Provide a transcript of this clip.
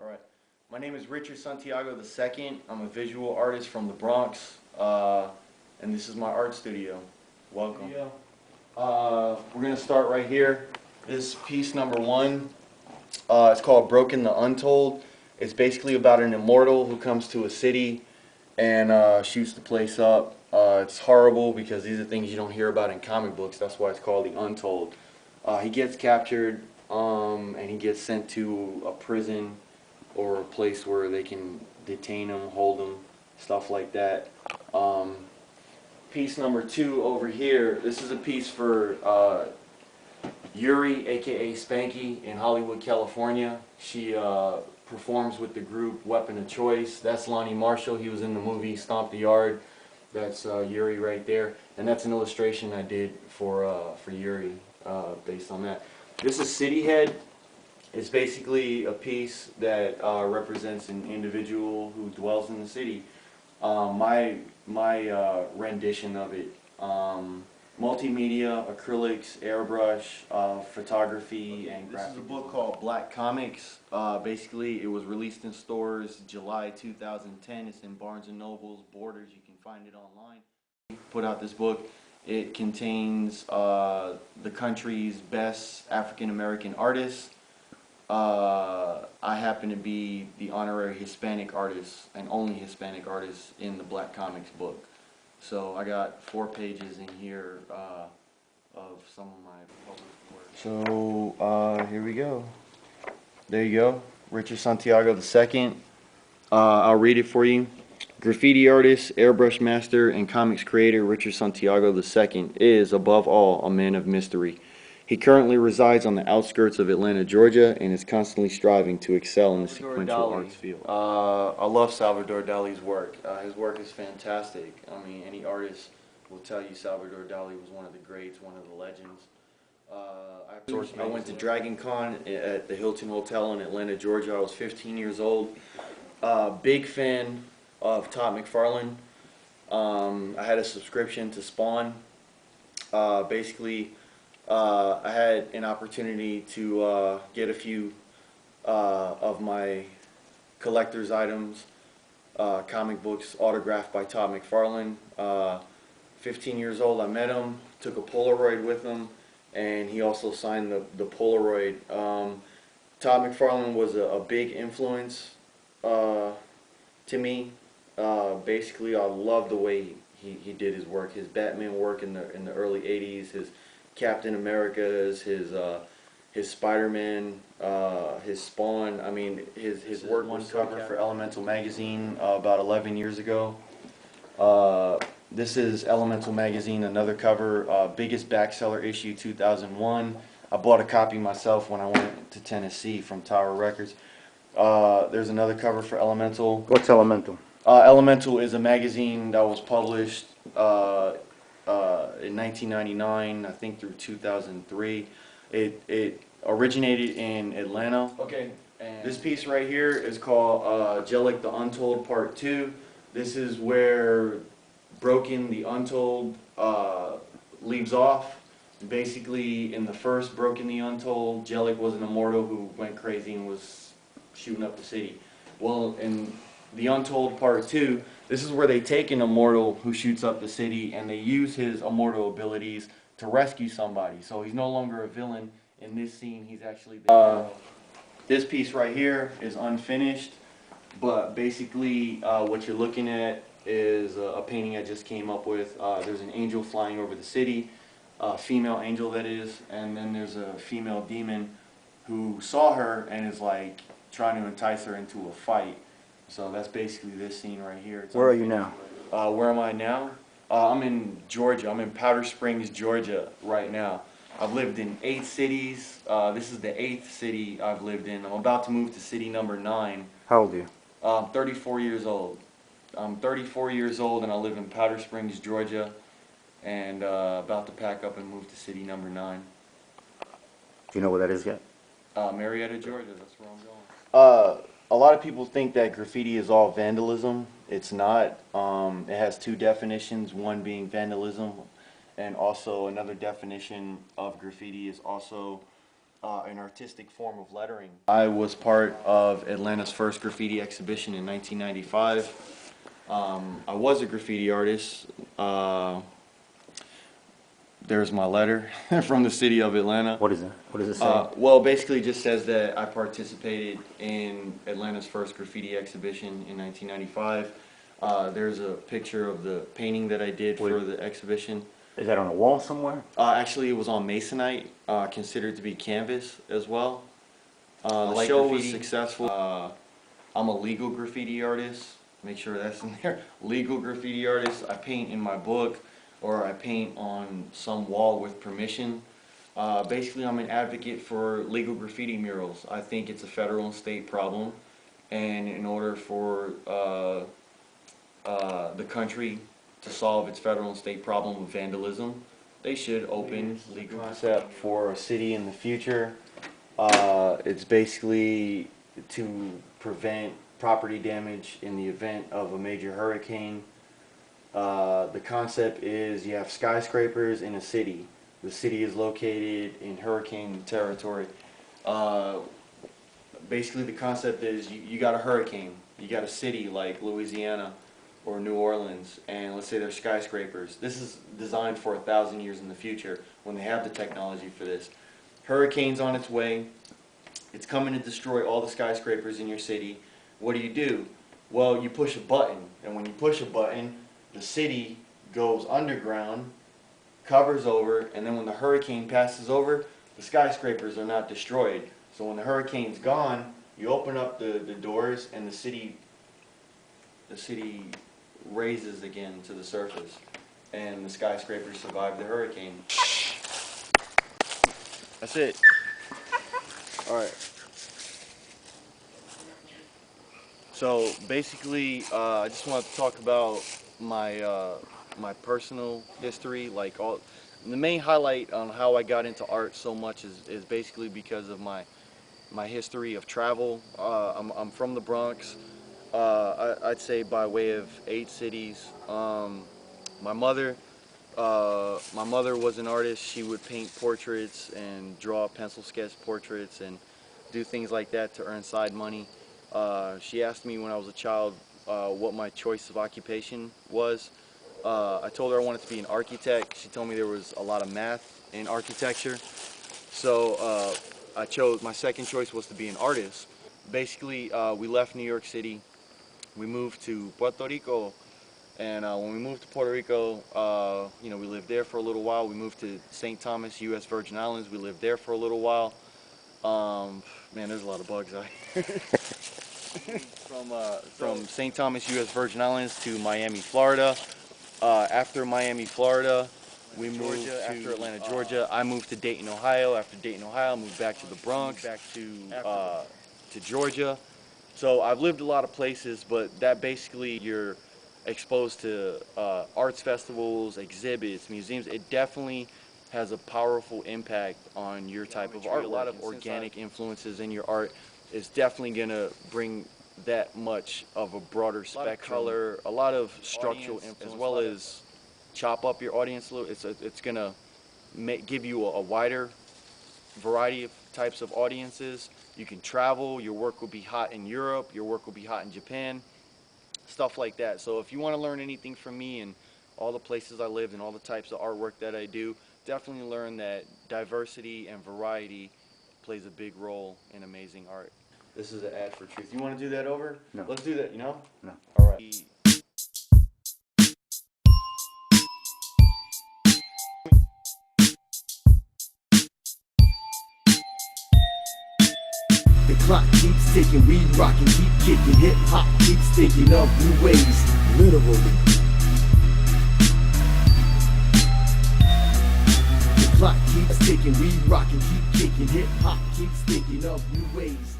All right. My name is Richard Santiago II. I'm a visual artist from the Bronx, and this is my art studio. Welcome. We're going to start right here. This piece number one, it's called Broken the Untold. It's basically about an immortal who comes to a city and shoots the place up. It's horrible because these are things you don't hear about in comic books. That's why it's called The Untold. He gets captured and he gets sent to a prison or a place where they can detain him, hold him, stuff like that. Piece number two over here, this is a piece for Yuri, aka Spanky, in Hollywood, California. She performs with the group Weapon of Choice. That's Lonnie Marshall. He was in the movie Stomp the Yard. That's Yuri right there. And that's an illustration I did for Yuri based on that. This is City Head. It's basically a piece that represents an individual who dwells in the city. My rendition of it, multimedia, acrylics, airbrush, photography, and graphic. This is a book called Black Comics. Basically, it was released in stores July 2010. It's in Barnes & Noble's, Borders. You can find it online. Put out this book. It contains the country's best African-American artists. I happen to be the honorary Hispanic artist and only Hispanic artist in the Black Comics book. So I got 4 pages in here of some of my published work. So here we go. There you go. Richard Santiago II. I'll read it for you. Graffiti artist, airbrush master, and comics creator Richard Santiago II is, above all, a man of mystery. He currently resides on the outskirts of Atlanta, Georgia, and is constantly striving to excel in the sequential arts field. I love Salvador Dali's work. His work is fantastic. I mean, any artist will tell you Salvador Dali was one of the greats, one of the legends. I went to Dragon Con at the Hilton Hotel in Atlanta, Georgia. I was 15 years old. Big fan of Todd McFarlane. I had a subscription to Spawn. Basically, I had an opportunity to get a few of my collector's items, comic books autographed by Todd McFarlane. 15 years old, I met him, took a Polaroid with him, and he also signed the Polaroid. Todd McFarlane was a big influence to me. Basically, I love the way he did his work. His Batman work in the early 80s, his Captain America's, his Spider-Man, his Spawn. I mean, his work was cover for Elemental magazine about 11 years ago. This is Elemental magazine, another cover, biggest backseller issue 2001. I bought a copy myself when I went to Tennessee from Tower Records. There's another cover for Elemental. What's Elemental? Elemental is a magazine that was published in 1999, I think, through 2003. It originated in Atlanta. Okay. And this piece right here is called Jellic the Untold Part 2. This is where Broken the Untold leaves off. Basically, in the first Broken the Untold, Jellic was an immortal who went crazy and was shooting up the city. Well, in The Untold Part 2, this is where they take an immortal who shoots up the city and they use his immortal abilities to rescue somebody. So he's no longer a villain. In this scene, he's actually the hero. This piece right here is unfinished, but basically what you're looking at is a painting I just came up with. There's an angel flying over the city, a female angel that is, and then there's a female demon who saw her and is like trying to entice her into a fight. So that's basically this scene right here. It's Where are you now? Where am I now? I'm in Georgia. I'm in Powder Springs, Georgia right now. I've lived in 8 cities. This is the 8th city I've lived in. I'm about to move to city number 9. How old are you? I'm 34 years old. I'm 34 years old and I live in Powder Springs, Georgia, and about to pack up and move to city number 9. Do you know where that is yet? Marietta, Georgia. That's where I'm going. A lot of people think that graffiti is all vandalism. It's not. It has 2 definitions, one being vandalism, and also another definition of graffiti is also an artistic form of lettering. I was part of Atlanta's first graffiti exhibition in 1995. I was a graffiti artist. There's my letter from the city of Atlanta. What is it? What does it say? Well, basically just says that I participated in Atlanta's first graffiti exhibition in 1995. There's a picture of the painting that I did for the exhibition. Is that on a wall somewhere? Actually, it was on masonite, considered to be canvas as well. The show was successful. I'm a legal graffiti artist. Make sure that's in there. Legal graffiti artist. I paint in my book, or I paint on some wall with permission. Basically, I'm an advocate for legal graffiti murals. I think it's a federal and state problem, and in order for the country to solve its federal and state problem of vandalism, they should open legal concept for a city in the future. It's basically to prevent property damage in the event of a major hurricane. The concept is you have skyscrapers in a city. The city is located in hurricane territory. Basically the concept is you got a hurricane, you got a city like Louisiana or New Orleans, and let's say they're skyscrapers. This is designed for 1,000 years in the future when they have the technology for this. Hurricane's on its way. It's coming to destroy all the skyscrapers in your city. What do? Well, you push a button, and when you push a button, the city goes underground, covers over, and then when the hurricane passes over, the skyscrapers are not destroyed. So when the hurricane's gone, you open up the doors, and the city raises again to the surface, and the skyscrapers survive the hurricane. That's it. All right. So basically, I just want to talk about my my personal history. Like the main highlight on how I got into art so much is basically because of my history of travel. I'm from the Bronx. I'd say by way of 8 cities. My mother was an artist. She would paint portraits and draw pencil sketch portraits and do things like that to earn side money. She asked me when I was a child what my choice of occupation was. I told her I wanted to be an architect. She told me there was a lot of math in architecture. So I chose, my second choice was to be an artist. Basically, we left New York City. We moved to Puerto Rico. And when we moved to Puerto Rico, you know, we lived there for a little while. We moved to St. Thomas, U.S. Virgin Islands. We lived there for a little while. Man, there's a lot of bugs out here. From St. Thomas, U.S. Virgin Islands to Miami, Florida. After Miami, Florida, we moved to after Atlanta, Georgia. I moved to Dayton, Ohio. After Dayton, Ohio, I moved back to the Bronx, back to Georgia. So I've lived a lot of places, but that basically you're exposed to arts festivals, exhibits, museums. It definitely has a powerful impact on your type of art. A lot of organic influences in your art is definitely going to bring that much of a broader spectrum, color, a lot of structural influence, as well as chop up your audience a little. It's going to give you a wider variety of types of audiences. You can travel. Your work will be hot in Europe. Your work will be hot in Japan. Stuff like that. So if you want to learn anything from me and all the places I lived and all the types of artwork that I do, definitely learn that diversity and variety plays a big role in amazing art. This is an ad for truth. You want to do that over? No. Let's do that, you know? No. All right. The clock keeps ticking, we rockin', keep kicking. Hip hop keeps thinking of new ways, literally. The clock keeps ticking, we rockin', keep kicking. Hip hop keeps thinking of new ways.